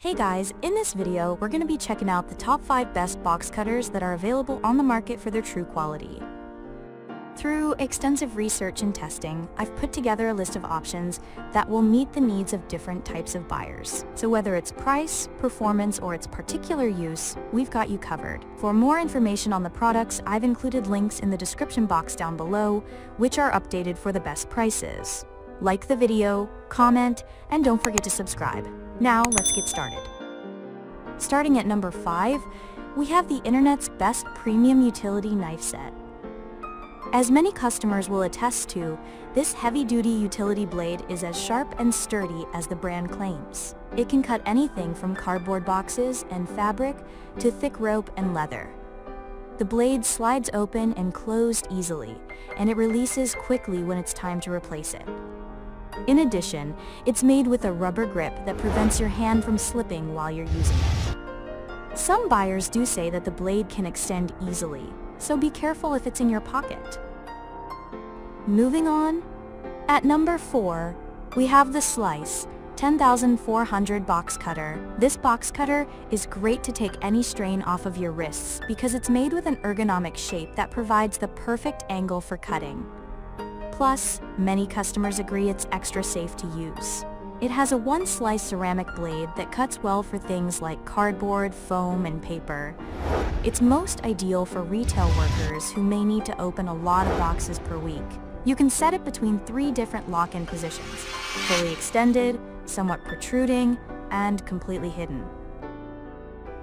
Hey guys, in this video, we're going to be checking out the top 5 best box cutters that are available on the market for their true quality. Through extensive research and testing, I've put together a list of options that will meet the needs of different types of buyers. So whether it's price, performance, or its particular use, we've got you covered. For more information on the products, I've included links in the description box down below, which are updated for the best prices. Like the video, comment, and don't forget to subscribe. Now, let's get started. Starting at number 5, we have the internet's best premium utility knife set. As many customers will attest to, this heavy-duty utility blade is as sharp and sturdy as the brand claims. It can cut anything from cardboard boxes and fabric to thick rope and leather. The blade slides open and closed easily, and it releases quickly when it's time to replace it. In addition, it's made with a rubber grip that prevents your hand from slipping while you're using it. Some buyers do say that the blade can extend easily, so be careful if it's in your pocket. Moving on, at number 4, we have the Slice 10,400 box cutter. This box cutter is great to take any strain off of your wrists because it's made with an ergonomic shape that provides the perfect angle for cutting. Plus, many customers agree it's extra safe to use. It has a one-slice ceramic blade that cuts well for things like cardboard, foam, and paper. It's most ideal for retail workers who may need to open a lot of boxes per week. You can set it between 3 different lock-in positions: fully extended, somewhat protruding, and completely hidden.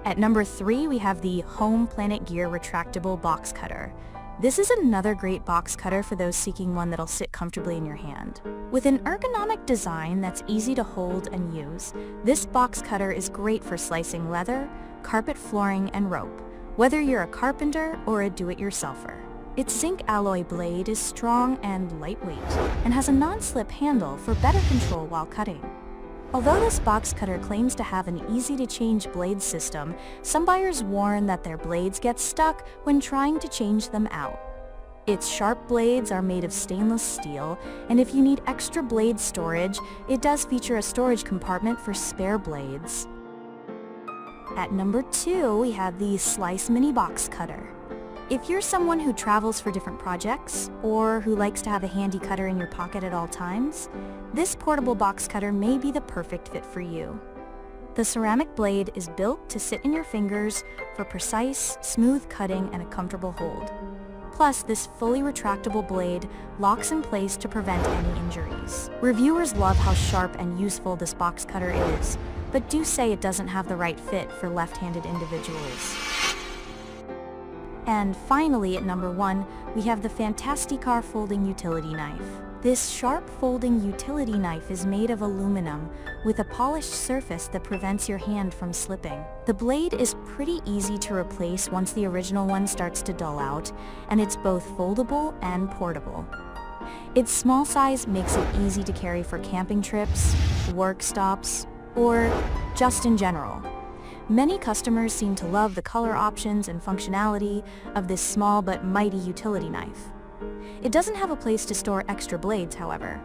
At number 3, we have the Home Planet Gear Retractable Box Cutter. This is another great box cutter for those seeking one that'll sit comfortably in your hand. With an ergonomic design that's easy to hold and use, this box cutter is great for slicing leather, carpet flooring, and rope, whether you're a carpenter or a do-it-yourselfer. Its zinc alloy blade is strong and lightweight, and has a non-slip handle for better control while cutting. Although this box cutter claims to have an easy-to-change blade system, some buyers warn that their blades get stuck when trying to change them out. Its sharp blades are made of stainless steel, and if you need extra blade storage, it does feature a storage compartment for spare blades. At number 2, we have the Slice Mini Box Cutter. If you're someone who travels for different projects, or who likes to have a handy cutter in your pocket at all times, this portable box cutter may be the perfect fit for you. The ceramic blade is built to sit in your fingers for precise, smooth cutting and a comfortable hold. Plus, this fully retractable blade locks in place to prevent any injuries. Reviewers love how sharp and useful this box cutter is, but do say it doesn't have the right fit for left-handed individuals. And finally, at number 1, we have the FantastiCAR Folding Utility Knife. This sharp folding utility knife is made of aluminum with a polished surface that prevents your hand from slipping. The blade is pretty easy to replace once the original one starts to dull out, and it's both foldable and portable. Its small size makes it easy to carry for camping trips, work stops, or just in general. Many customers seem to love the color options and functionality of this small but mighty utility knife. It doesn't have a place to store extra blades, however.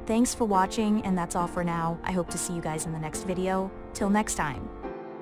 Thanks for watching, and that's all for now. I hope to see you guys in the next video. Till next time.